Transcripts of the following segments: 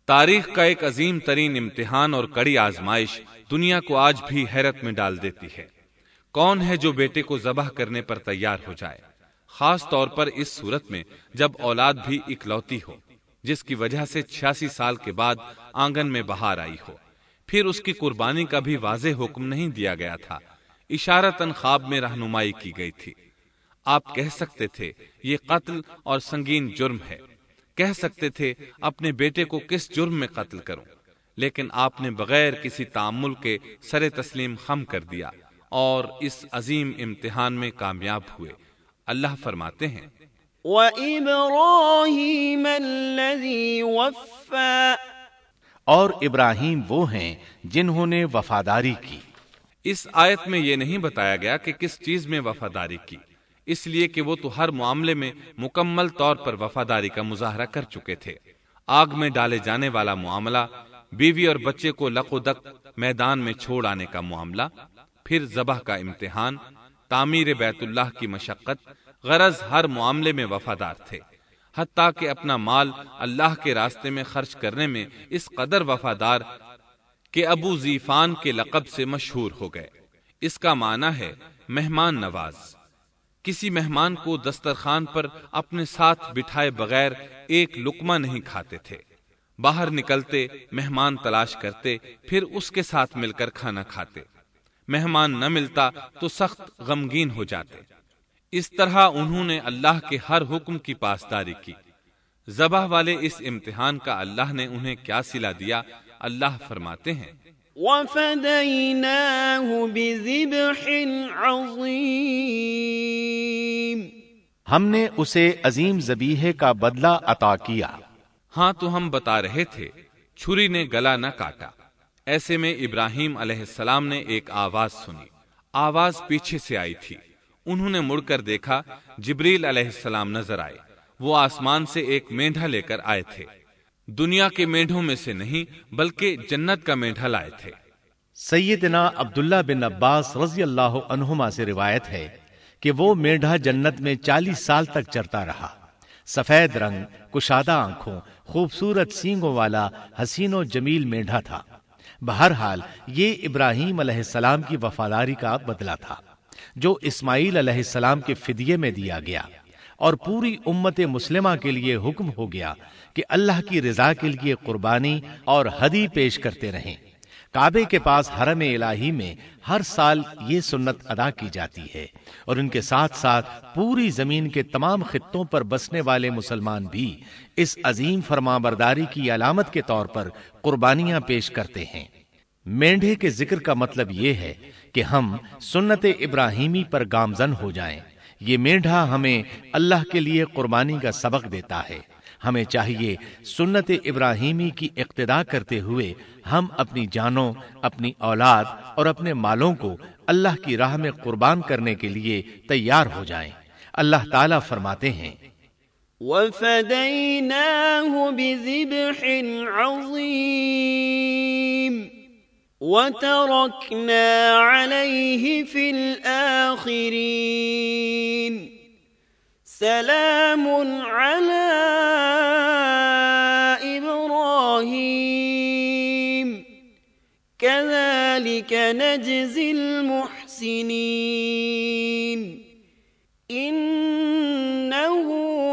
تاریخ کا ایک عظیم ترین امتحان اور کڑی آزمائش دنیا کو آج بھی حیرت میں ڈال دیتی ہے۔ کون ہے جو بیٹے کو ذبح کرنے پر تیار ہو جائے، خاص طور پر اس صورت میں جب اولاد بھی اکلوتی ہو، جس کی وجہ سے 86 سال کے بعد آنگن میں بہار آئی ہو۔ پھر اس کی قربانی کا بھی واضح حکم نہیں دیا گیا تھا، اشارتاً خواب میں رہنمائی کی گئی تھی۔ آپ کہہ سکتے تھے یہ قتل اور سنگین جرم ہے، کہہ سکتے تھے اپنے بیٹے کو کس جرم میں قتل کروں، لیکن آپ نے بغیر کسی تعامل کے سر تسلیم خم کر دیا اور اس عظیم امتحان میں کامیاب ہوئے۔ اللہ فرماتے ہیں وَإِبْرَاهِيمَ الَّذِي وَفَّى، اور ابراہیم وہ ہیں جنہوں نے وفاداری کی۔ اس آیت میں یہ نہیں بتایا گیا کہ کس چیز میں وفاداری کی، اس لیے کہ وہ تو ہر معاملے میں مکمل طور پر وفاداری کا مظاہرہ کر چکے تھے۔ آگ میں ڈالے جانے والا معاملہ، بیوی اور بچے کو لق و دق میدان میں چھوڑ آنے کا معاملہ، پھر ذبح کا امتحان، تعمیر بیت اللہ کی مشقت، غرض ہر معاملے میں وفادار تھے، حتیٰ کہ اپنا مال اللہ کے راستے میں خرچ کرنے میں اس قدر وفادار کہ ابو زیفان کے لقب سے مشہور ہو گئے۔ اس کا معنی ہے مہمان نواز۔ کسی مہمان کو دسترخوان پر اپنے ساتھ بٹھائے بغیر ایک لقمہ نہیں کھاتے تھے، باہر نکلتے مہمان تلاش کرتے، پھر اس کے ساتھ مل کر کھانا کھاتے، مہمان نہ ملتا تو سخت غمگین ہو جاتے۔ اس طرح انہوں نے اللہ کے ہر حکم کی پاسداری کی۔ ذبح والے اس امتحان کا اللہ نے انہیں کیا صلہ دیا؟ اللہ فرماتے ہیں وَفَدَيْنَاهُ بِذِبْحٍ عَظِيمٍ، ہم نے اسے عظیم ذبیحے کا بدلہ عطا کیا۔ ہاں تو ہم بتا رہے تھے چھری نے گلا نہ کاٹا۔ ایسے میں ابراہیم علیہ السلام نے ایک آواز سنی، آواز پیچھے سے آئی تھی۔ انہوں نے مڑ کر دیکھا، جبریل علیہ السلام نظر آئے۔ وہ آسمان سے ایک مینڈھا لے کر آئے تھے، دنیا کے مینڈھوں میں سے نہیں بلکہ جنت کا مینڈھا لائے تھے۔ سیدنا عبداللہ بن عباس رضی اللہ عنہما سے روایت ہے کہ وہ مینڈھا جنت میں 40 سال تک چرتا رہا۔ سفید رنگ، کشادہ آنکھوں، خوبصورت سینگوں والا حسین و جمیل مینڈھا تھا۔ بہرحال یہ ابراہیم علیہ السلام کی وفاداری کا بدلہ تھا جو اسماعیل علیہ السلام کے فدیے میں دیا گیا، اور پوری امت مسلمہ کے لیے حکم ہو گیا کہ اللہ کی رضا کے لیے قربانی اور ہدی پیش کرتے رہیں۔ کعبے کے پاس حرم الہی میں ہر سال یہ سنت ادا کی جاتی ہے، اور ان کے ساتھ ساتھ پوری زمین کے تمام خطوں پر بسنے والے مسلمان بھی اس عظیم فرمانبرداری کی علامت کے طور پر قربانیاں پیش کرتے ہیں۔ مینڈھے کے ذکر کا مطلب یہ ہے کہ ہم سنت ابراہیمی پر گامزن ہو جائیں۔ یہ مینڈھا ہمیں اللہ کے لیے قربانی کا سبق دیتا ہے۔ ہمیں چاہیے سنت ابراہیمی کی اقتداء کرتے ہوئے ہم اپنی جانوں، اپنی اولاد اور اپنے مالوں کو اللہ کی راہ میں قربان کرنے کے لیے تیار ہو جائیں۔ اللہ تعالیٰ فرماتے ہیں وَفَدَيْنَاهُ بِذِبْحٍ عَظِيمٍ وَتَرَكْنَا عَلَيْهِ فِي الْآخِرِينَ سلام على إبراهيم كذلك نجزي المحسنين إنه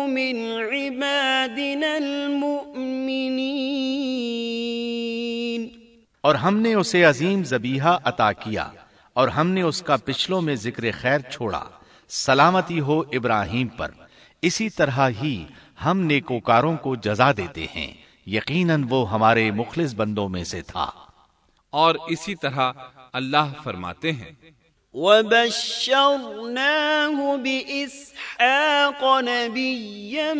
من عبادنا المؤمنين۔ اور ہم نے اسے عظیم ذبیحہ عطا کیا، اور ہم نے اس کا پچھلوں میں ذکر خیر چھوڑا، سلامتی ہو ابراہیم پر۔ اسی طرح ہی ہم نیکوکاروں کو جزا دیتے ہیں، یقیناً وہ ہمارے مخلص بندوں میں سے تھا۔ اور اسی طرح اللہ فرماتے ہیں وَبَشَّرْنَاهُ بِإِسْحَاقَ نَبِيًّا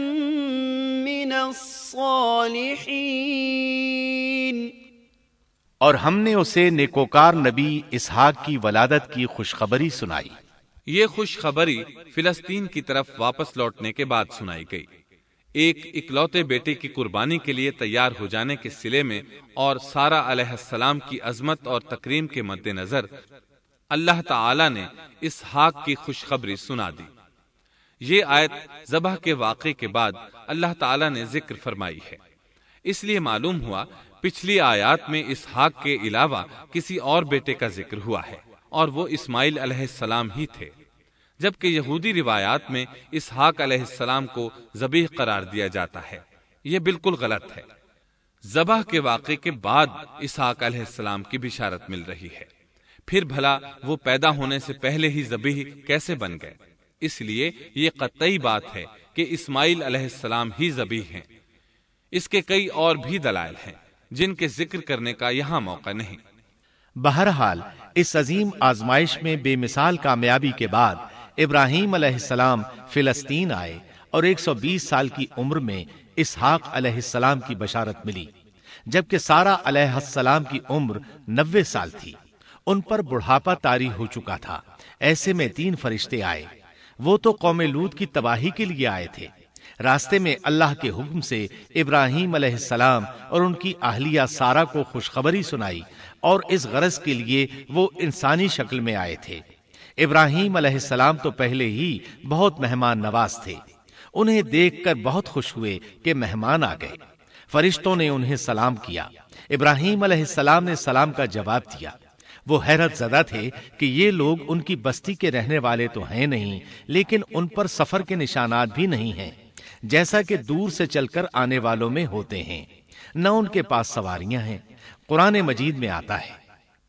مِّنَ الصَّالِحِينَ، اور ہم نے اسے نیکوکار نبی اسحاق کی ولادت کی خوشخبری سنائی۔ یہ خوشخبری فلسطین کی طرف واپس لوٹنے کے بعد سنائی گئی۔ ایک اکلوتے بیٹے کی قربانی کے لیے تیار ہو جانے کے صلے میں اور سارہ علیہ السلام کی عظمت اور تکریم کے مد نظر اللہ تعالی نے اسحاق کی خوشخبری سنا دی۔ یہ آیت ذبح کے واقعے کے بعد اللہ تعالی نے ذکر فرمائی ہے۔ اس لیے معلوم ہوا پچھلی آیات میں اسحاق کے علاوہ کسی اور بیٹے کا ذکر ہوا ہے اور وہ اسماعیل علیہ السلام ہی تھے، جبکہ یہودی روایات میں اسحاق علیہ السلام کو ذبیح قرار دیا جاتا ہے۔ یہ بالکل غلط ہے۔ ذبح کے واقعے کے بعد اسحاق علیہ السلام کی بشارت مل رہی ہے، پھر بھلا وہ پیدا ہونے سے پہلے ہی ذبیح کیسے بن گئے؟ اس لیے یہ قطعی بات ہے کہ اسماعیل علیہ السلام ہی ذبیح ہیں۔ اس کے کئی اور بھی دلائل ہیں جن کے ذکر کرنے کا یہاں موقع نہیں۔ بہرحال اس عظیم آزمائش میں بے مثال کامیابی کے بعد ابراہیم علیہ السلام فلسطین آئے اور 120 سال کی عمر میں اسحاق علیہ السلام کی بشارت ملی، جبکہ سارہ علیہ السلام کی عمر 90 سال تھی۔ ان پر بڑھاپا طاری ہو چکا تھا۔ ایسے میں 3 فرشتے آئے۔ وہ تو قوم لوط کی تباہی کے لیے آئے تھے۔ راستے میں اللہ کے حکم سے ابراہیم علیہ السلام اور ان کی اہلیہ سارہ کو خوشخبری سنائی، اور اس غرض کے لیے وہ انسانی شکل میں آئے تھے۔ ابراہیم علیہ السلام تو پہلے ہی بہت مہمان نواز تھے۔ انہیں دیکھ کر بہت خوش ہوئے کہ مہمان آ گئے۔ فرشتوں نے انہیں سلام کیا۔ ابراہیم علیہ السلام نے سلام کا جواب دیا۔ وہ حیرت زدہ تھے کہ یہ لوگ ان کی بستی کے رہنے والے تو ہیں نہیں، لیکن ان پر سفر کے نشانات بھی نہیں ہیں، جیسا کہ دور سے چل کر آنے والوں میں ہوتے ہیں، نہ ان کے پاس سواریاں ہیں۔ قرآن مجید میں آتا ہے،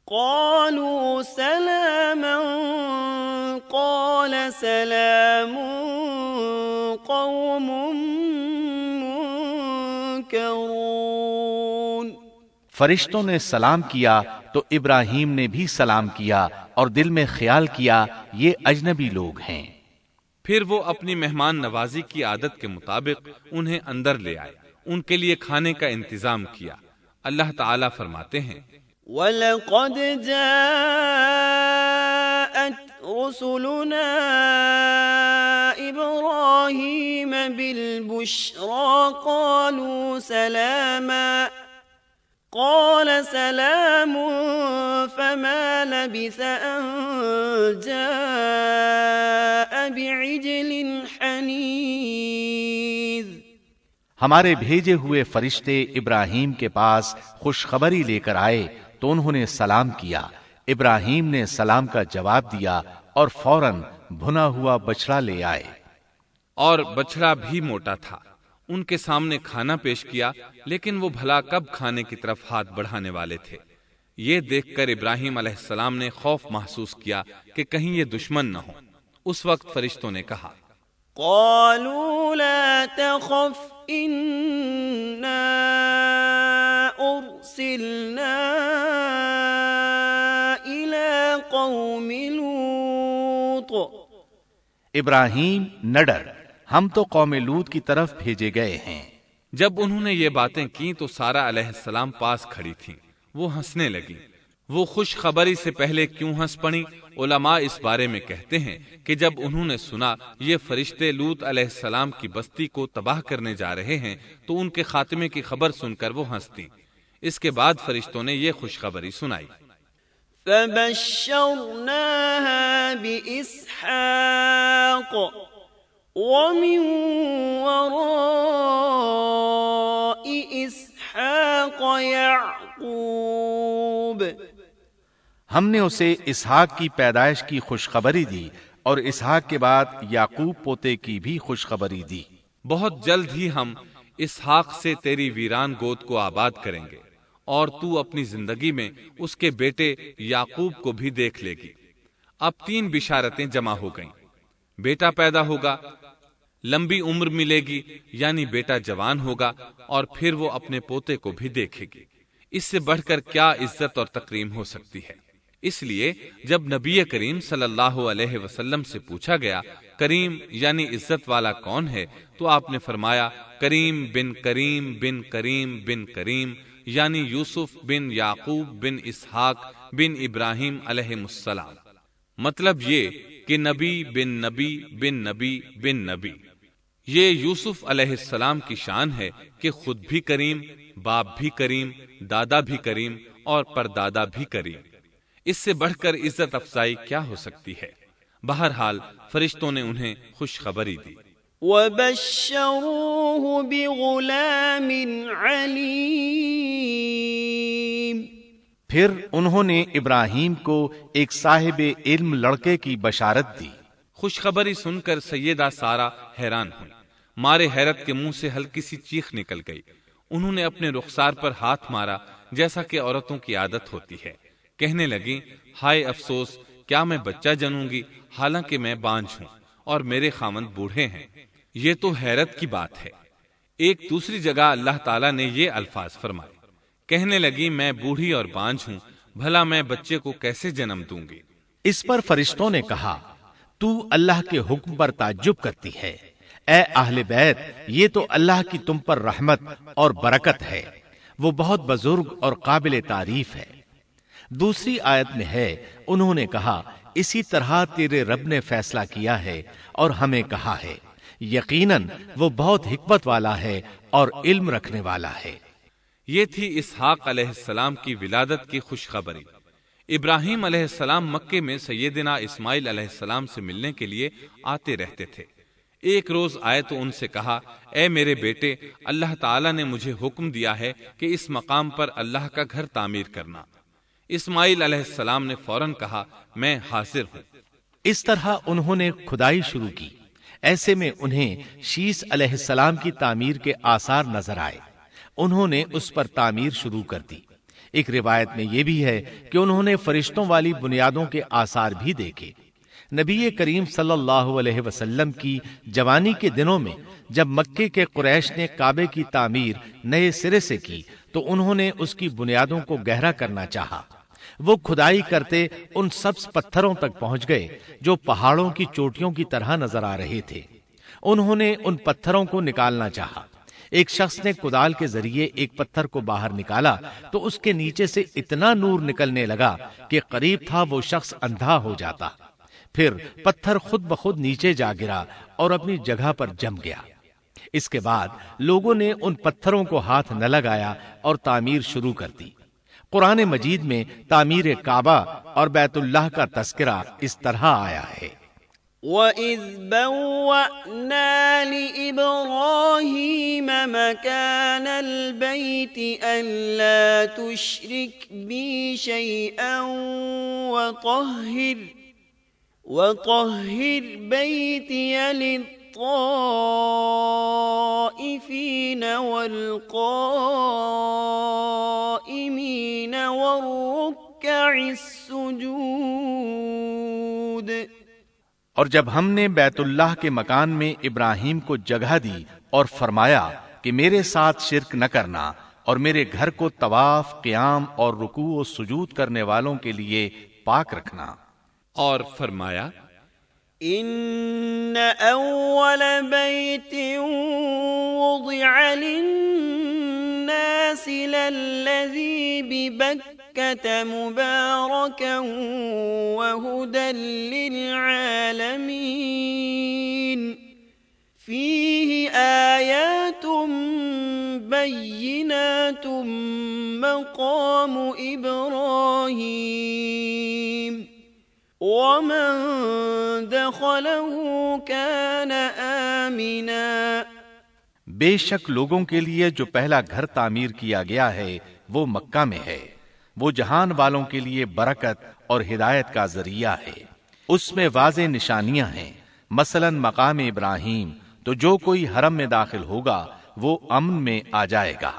قالوا سلاما قال سلام قوم منکرون۔ فرشتوں نے سلام کیا تو ابراہیم نے بھی سلام کیا اور دل میں خیال کیا یہ اجنبی لوگ ہیں۔ پھر وہ اپنی مہمان نوازی کی عادت کے مطابق انہیں اندر لے آئے، ان کے لیے کھانے کا انتظام کیا۔ اللہ تعالیٰ فرماتے ہیں، وَلَقَدْ جَاءَتْ رُسُلُنَا إِبْرَاهِيمَ بِالْبُشْرَى قَالُوا سَلَامًا قَالَ سَلَامٌ فَمَا لَبِثَ أَن جَاءَ بِعِجْلٍ حَنِيذٍ۔ ہمارے بھیجے ہوئے فرشتے ابراہیم کے پاس خوشخبری لے کر آئے تو انہوں نے سلام کیا۔ ابراہیم نے سلام کا جواب دیا اور فوراً بھنا ہوا بچڑا لے آئے، اور بچڑا بھی موٹا تھا۔ ان کے سامنے کھانا پیش کیا، لیکن وہ بھلا کب کھانے کی طرف ہاتھ بڑھانے والے تھے۔ یہ دیکھ کر ابراہیم علیہ السلام نے خوف محسوس کیا کہ کہیں یہ دشمن نہ ہو۔ اس وقت فرشتوں نے کہا، قالوا لا تخف إنا أرسلنا إلى قوم لوط۔ ابراہیم نہ ڈر، ہم تو قوم لوط کی طرف بھیجے گئے ہیں۔ جب انہوں نے یہ باتیں کی تو سارہ علیہ السلام پاس کھڑی تھیں۔ وہ ہنسنے لگی۔ وہ خوش خبری سے پہلے کیوں ہنس پڑی؟ علماء اس بارے میں کہتے ہیں کہ جب انہوں نے سنا یہ فرشتے لوط علیہ السلام کی بستی کو تباہ کرنے جا رہے ہیں تو ان کے خاتمے کی خبر سن کر وہ ہنستی۔ اس کے بعد فرشتوں نے یہ خوشخبری سنائی، فبشرناها بإسحاق ومن وراء إسحاق يعقوب۔ ہم نے اسے اسحاق کی پیدائش کی خوشخبری دی اور اسحاق کے بعد یعقوب پوتے کی بھی خوشخبری دی۔ بہت جلد ہی ہم اسحاق سے تیری ویران گود کو آباد کریں گے، اور تو اپنی زندگی میں اس کے بیٹے یعقوب کو بھی دیکھ لے گی۔ اب 3 بشارتیں جمع ہو گئیں۔ بیٹا پیدا ہوگا، لمبی عمر ملے گی یعنی بیٹا جوان ہوگا، اور پھر وہ اپنے پوتے کو بھی دیکھے گی۔ اس سے بڑھ کر کیا عزت اور تکریم ہو سکتی ہے؟ اس لیے جب نبی کریم صلی اللہ علیہ وسلم سے پوچھا گیا کریم یعنی عزت والا کون ہے، تو آپ نے فرمایا کریم بن کریم بن کریم بن کریم، یعنی یوسف بن یعقوب بن اسحاق بن ابراہیم علیہ السلام۔ مطلب یہ کہ نبی بن نبی بن نبی بن نبی۔ یہ یوسف علیہ السلام کی شان ہے کہ خود بھی کریم، باپ بھی کریم، دادا بھی کریم اور پردادا بھی کریم۔ اس سے بڑھ کر عزت افزائی کیا ہو سکتی ہے؟ بہرحال فرشتوں نے انہیں خوشخبری دی۔ وبشروه بغلام علیم۔ پھر انہوں نے ابراہیم کو ایک صاحب علم لڑکے کی بشارت دی۔ خوشخبری سن کر سیدہ سارہ حیران ہوئی، مارے حیرت کے منہ سے ہلکی سی چیخ نکل گئی۔ انہوں نے اپنے رخسار پر ہاتھ مارا جیسا کہ عورتوں کی عادت ہوتی ہے، کہنے لگی ہائے افسوس، کیا میں بچہ جنوں گی حالانکہ میں بانجھ ہوں اور میرے خاوند بوڑھے ہیں؟ یہ تو حیرت کی بات ہے۔ ایک دوسری جگہ اللہ تعالیٰ نے یہ الفاظ فرمائے، کہنے لگی میں بوڑھی اور بانجھ ہوں، بھلا میں بچے کو کیسے جنم دوں گی؟ اس پر فرشتوں نے کہا تو اللہ کے حکم پر تعجب کرتی ہے، اے اہل بیت، یہ تو اللہ کی تم پر رحمت اور برکت ہے، وہ بہت بزرگ اور قابل تعریف ہے۔ دوسری آیت میں ہے، انہوں نے کہا اسی طرح تیرے رب نے فیصلہ کیا ہے اور ہمیں کہا ہے، یقیناً وہ بہت حکمت والا ہے اور علم رکھنے والا ہے۔ یہ تھی اسحاق علیہ السلام کی ولادت کی خوشخبری۔ ابراہیم علیہ السلام مکے میں سیدنا اسماعیل علیہ السلام سے ملنے کے لیے آتے رہتے تھے۔ ایک روز آئے تو ان سے کہا، اے میرے بیٹے، اللہ تعالیٰ نے مجھے حکم دیا ہے کہ اس مقام پر اللہ کا گھر تعمیر کرنا۔ اسماعیل علیہ السلام نے فوراً کہا، میں حاضر ہوں۔ اس طرح انہوں نے کھدائی شروع کی۔ ایسے میں انہیں شیش علیہ السلام کی تعمیر کے آثار نظر آئے۔ انہوں نے اس پر تعمیر شروع کر دی۔ ایک روایت میں یہ بھی ہے کہ انہوں نے فرشتوں والی بنیادوں کے آثار بھی دیکھے۔ نبی کریم صلی اللہ علیہ وسلم کی جوانی کے دنوں میں جب مکے کے قریش نے کعبے کی تعمیر نئے سرے سے کی تو انہوں نے اس کی بنیادوں کو گہرا کرنا چاہا۔ وہ کھدائی کرتے ان سبز پتھروں تک پہنچ گئے جو پہاڑوں کی چوٹیوں کی طرح نظر آ رہے تھے۔ انہوں نے ان پتھروں کو نکالنا چاہا۔ ایک شخص نے کدال کے ذریعے ایک پتھر کو باہر نکالا تو اس کے نیچے سے اتنا نور نکلنے لگا کہ قریب تھا وہ شخص اندھا ہو جاتا۔ پھر پتھر خود بخود نیچے جا گرا اور اپنی جگہ پر جم گیا۔ اس کے بعد لوگوں نے ان پتھروں کو ہاتھ نہ لگایا اور تعمیر شروع کر دی۔ قرآن مجید میں تعمیر کعبہ اور بیت اللہ کا تذکرہ اس طرح آیا ہے، وَإِذْ بَوَّأْنَا لِإِبْرَاهِيمَ مَكَانَ الْبَيْتِ أَلَّا تُشْرِكْ بِي شَيْئًا وَطَهِّرْ بَيْتِيَ لِلطَّائِفِينَ وَالْقَائِمِينَ وَالرُّكَّعِ السُّجُودِ۔ اور جب ہم نے بیت اللہ کے مکان میں ابراہیم کو جگہ دی اور فرمایا کہ میرے ساتھ شرک نہ کرنا اور میرے گھر کو طواف، قیام اور رکوع و سجود کرنے والوں کے لیے پاک رکھنا، اور فرمایا ان اول بیت وضع للناس للذی ببکۃ مبارکا وہدی للعالمین فیہ آیات بینات مقام ابراہیم ومن دخلہ کان آمنا۔ بے شک لوگوں کے لیے جو پہلا گھر تعمیر کیا گیا ہے وہ مکہ میں ہے، وہ جہان والوں کے لیے برکت اور ہدایت کا ذریعہ ہے۔ اس میں واضح نشانیاں ہیں، مثلا مقام ابراہیم، تو جو کوئی حرم میں داخل ہوگا وہ امن میں آ جائے گا۔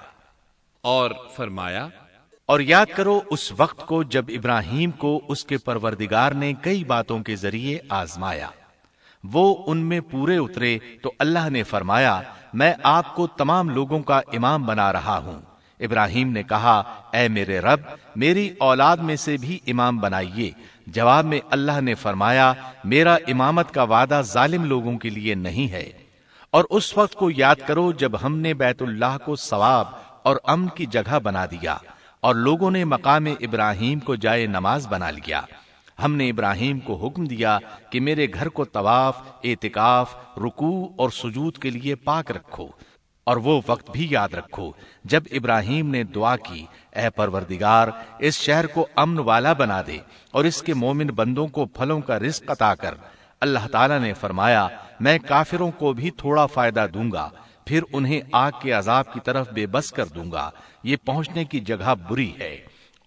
اور فرمایا اور یاد کرو اس وقت کو جب ابراہیم کو اس کے پروردگار نے کئی باتوں کے ذریعے آزمایا، وہ ان میں پورے اترے تو اللہ نے فرمایا میں آپ کو تمام لوگوں کا امام بنا رہا ہوں۔ ابراہیم نے کہا اے میرے رب میری اولاد میں سے بھی امام بنائیے۔ جواب میں اللہ نے فرمایا میرا امامت کا وعدہ ظالم لوگوں کے لیے نہیں ہے۔ اور اس وقت کو یاد کرو جب ہم نے بیت اللہ کو ثواب اور امن کی جگہ بنا دیا اور لوگوں نے مقام ابراہیم کو جائے نماز بنا لیا۔ ہم نے ابراہیم کو حکم دیا کہ میرے گھر کو طواف، اعتکاف، رکوع اور سجود کے لیے پاک رکھو، اور وہ وقت بھی یاد رکھو جب ابراہیم نے دعا کی اے پروردگار اس شہر کو امن والا بنا دے اور اس کے مومن بندوں کو پھلوں کا رزق عطا کر۔ اللہ تعالیٰ نے فرمایا میں کافروں کو بھی تھوڑا فائدہ دوں گا، پھر انہیں آگ کے عذاب کی طرف بے بس کر دوں گا، یہ پہنچنے کی جگہ بری ہے۔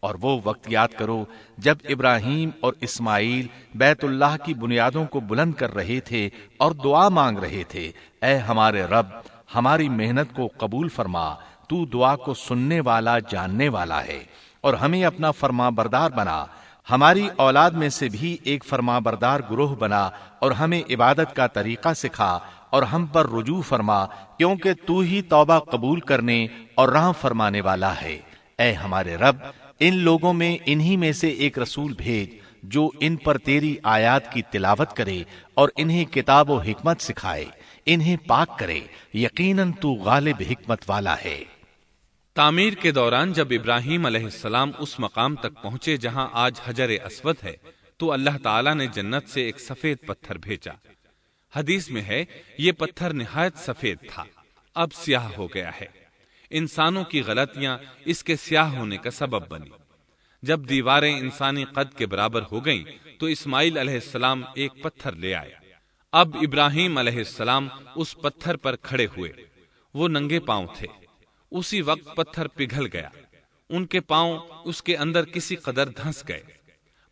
اور وہ وقت یاد کرو جب ابراہیم اور اسماعیل بیت اللہ کی بنیادوں کو بلند کر رہے تھے اور دعا مانگ رہے تھے، اے ہمارے رب ہماری محنت کو قبول فرما، تو دعا کو سننے والا جاننے والا ہے، اور ہمیں اپنا فرما بردار بنا، ہماری اولاد میں سے بھی ایک فرما بردار گروہ بنا، اور ہمیں عبادت کا طریقہ سکھا، اور ہم پر رجوع فرما، کیونکہ تو ہی توبہ قبول کرنے اور رحم فرمانے والا ہے۔ اے ہمارے رب ان لوگوں میں انہی میں سے ایک رسول بھیج جو ان پر تیری آیات کی تلاوت کرے اور انہیں کتاب و حکمت سکھائے، انہیں پاک کرے، یقیناً تو غالب حکمت والا ہے۔ تعمیر کے دوران جب ابراہیم علیہ السلام اس مقام تک پہنچے جہاں آج حجر اسود ہے تو اللہ تعالیٰ نے جنت سے ایک سفید پتھر بھیجا۔ حدیث میں ہے یہ پتھر نہایت سفید تھا، اب سیاہ ہو گیا ہے۔ انسانوں کی غلطیاں اس کے سیاہ ہونے کا سبب بنی۔ جب دیواریں انسانی قد کے برابر ہو گئیں تو اسماعیل علیہ السلام ایک پتھر لے آئے۔ اب ابراہیم علیہ السلام اس پتھر پر کھڑے ہوئے، وہ ننگے پاؤں تھے۔ اسی وقت پتھر پگھل گیا، ان کے پاؤں اس کے اندر کسی قدر دھنس گئے،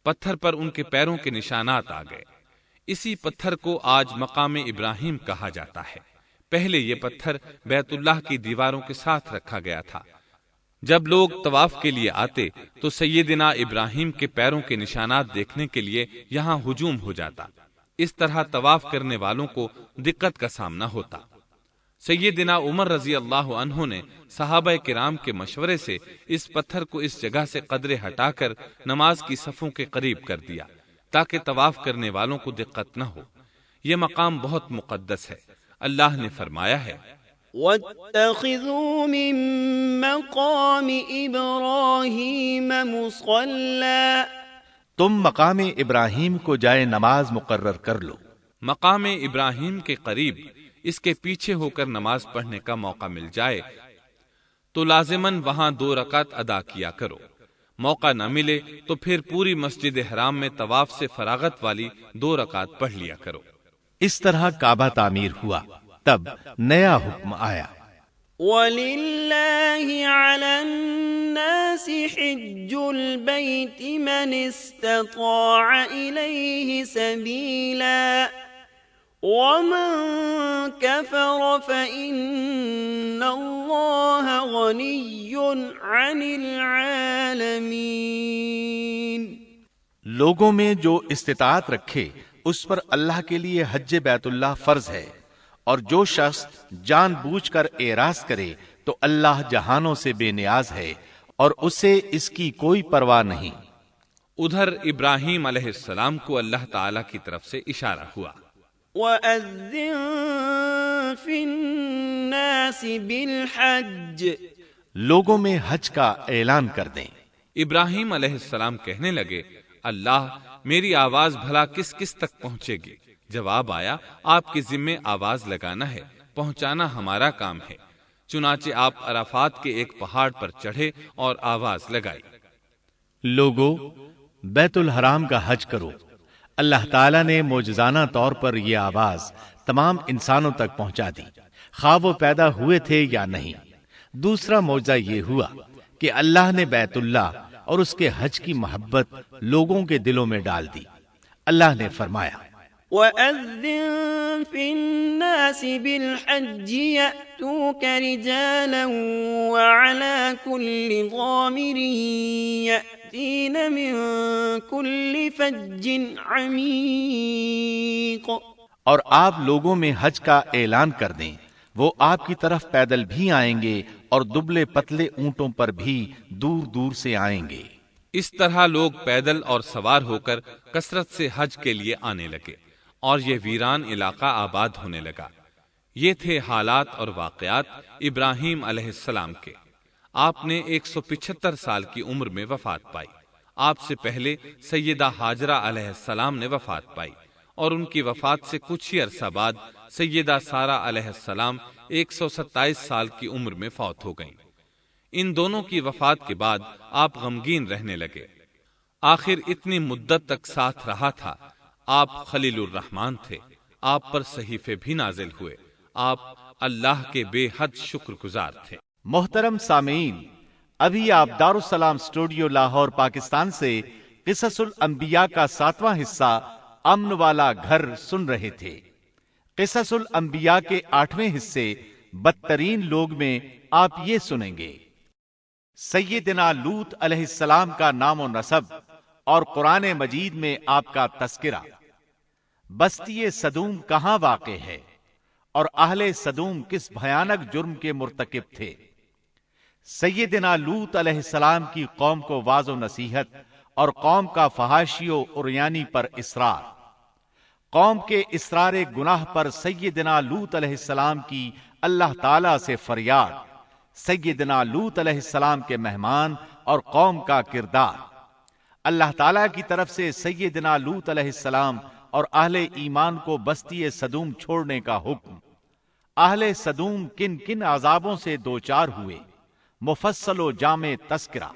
پتھر پر ان کے پیروں کے نشانات آ گئے۔ اسی پتھر کو آج مقام ابراہیم کہا جاتا ہے۔ پہلے یہ پتھر بیت اللہ کی دیواروں کے ساتھ رکھا گیا تھا۔ جب لوگ طواف کے لیے آتے تو سیدنا ابراہیم کے پیروں کے نشانات دیکھنے کے لیے یہاں ہجوم ہو جاتا۔ اس طرح طواف کرنے والوں کو دقت کا سامنا ہوتا۔ سیدنا عمر رضی اللہ عنہ نے صحابہ کرام کے مشورے سے اس پتھر کو اس جگہ سے قدرے ہٹا کر نماز کی صفوں کے قریب کر دیا تاکہ طواف کرنے والوں کو دقت نہ ہو۔ یہ مقام بہت مقدس ہے۔ اللہ نے فرمایا ہے وَاتَّخِذُوا مِن مَّقَامِ إِبْرَاهِيمَ مُصَلًّى، تم مقام ابراہیم کو جائے نماز مقرر کر لو۔ مقام ابراہیم کے قریب اس کے پیچھے ہو کر نماز پڑھنے کا موقع مل جائے تو لازماً وہاں 2 رکعت ادا کیا کرو۔ موقع نہ ملے تو پھر پوری مسجد حرام میں طواف سے فراغت والی 2 رکعت پڑھ لیا کرو۔ اس طرح کعبہ تعمیر ہوا، تب نیا حکم آیا۔ وَلِلَّهِ عَلَى النَّاسِ حِجُّ الْبَيْتِ مَنِ اسْتَطَاعَ إِلَيْهِ سَبِيلًا وَمَن كَفَرَ فَإِنَّ اللَّهَ غَنِيٌّ عَنِ الْعَالَمِينَ۔ لوگوں میں جو استطاعت رکھے اس پر اللہ کے لیے حج بیت اللہ فرض ہے، اور جو شخص جان بوجھ کر اعراض کرے تو اللہ جہانوں سے بے نیاز ہے اور اسے اس کی کوئی پرواہ نہیں۔ ادھر ابراہیم علیہ السلام کو اللہ تعالی کی طرف سے اشارہ ہوا، وَأَذِّن فِي النَّاسِ بِالْحَجِّ، لوگوں میں حج کا اعلان کر دیں۔ ابراہیم علیہ السلام کہنے لگے اللہ میری آواز بھلا کس کس تک پہنچے گی؟ جواب آیا آپ کے ذمے آواز لگانا ہے، پہنچانا ہمارا کام ہے۔ چنانچہ آپ عرفات کے ایک پہاڑ پر چڑھے اور آواز لگائی، لوگو بیت الحرام کا حج کرو۔ اللہ تعالیٰ نے معجزانہ طور پر یہ آواز تمام انسانوں تک پہنچا دی، خواہ وہ پیدا ہوئے تھے یا نہیں۔ دوسرا معجزہ یہ ہوا کہ اللہ نے بیت اللہ اور اس کے حج کی محبت لوگوں کے دلوں میں ڈال دی۔ اللہ نے فرمایا وَأَذِّن فِي النَّاسِ بِالْحَجِّ يَأْتُوكَ رِجَالًا وَعَلَى كُلِّ ضَامِرٍ يَأْتِينَ مِن كُلِّ فَجٍّ عَمِيقٍ، اور آپ لوگوں میں حج کا اعلان کر دیں، وہ آپ کی طرف پیدل بھی آئیں گے اور دبلے پتلے اونٹوں پر بھی دور دور سے آئیں گے۔ اس طرح لوگ پیدل اور سوار ہو کر کثرت سے حج کے لیے آنے لگے اور یہ ویران علاقہ آباد ہونے لگا۔ یہ تھے حالات اور واقعات ابراہیم علیہ السلام کے۔ آپ نے 175 سال کی عمر میں وفات پائی۔ آپ سے پہلے سیدہ ہاجرہ علیہ السلام نے وفات پائی، اور ان کی وفات سے کچھ ہی عرصہ بعد سیدہ سارہ علیہ السلام 127 سال کی عمر میں فوت ہو گئیں۔ ان دونوں کی وفات کے بعد آپ غمگین رہنے لگے۔ آخر اتنی مدت تک ساتھ رہا تھا، آپ خلیل الرحمان تھے، آپ پر صحیفے بھی نازل ہوئے، آپ اللہ کے بے حد شکر گزار تھے۔ محترم سامعین، ابھی آپ دارالسلام اسٹوڈیو لاہور پاکستان سے قصص الانبیاء کا 7واں حصہ امن والا گھر سن رہے تھے۔ قصص الانبیاء کے 8ویں حصے بدترین لوگ میں آپ یہ سنیں گے: سیدنا لوط علیہ السلام کا نام و نسب اور قرآن مجید میں آپ کا تذکرہ، بستی صدوم کہاں واقع ہے اور اہل صدوم کس بھیانک جرم کے مرتکب تھے، سیدنا لوط علیہ السلام کی قوم کو واعظ و نصیحت اور قوم کا فحاشی و عریانی پر اصرار، قوم کے اصرار گناہ پر سیدنا لوط علیہ السلام کی اللہ تعالی سے فریاد، سیدنا لوط علیہ السلام کے مہمان اور قوم کا کردار، اللہ تعالی کی طرف سے سیدنا لوط علیہ السلام اور اہل ایمان کو بستی صدوم چھوڑنے کا حکم، اہل صدوم کن کن عذابوں سے دوچار ہوئے، مفصل و جامع تذکرہ۔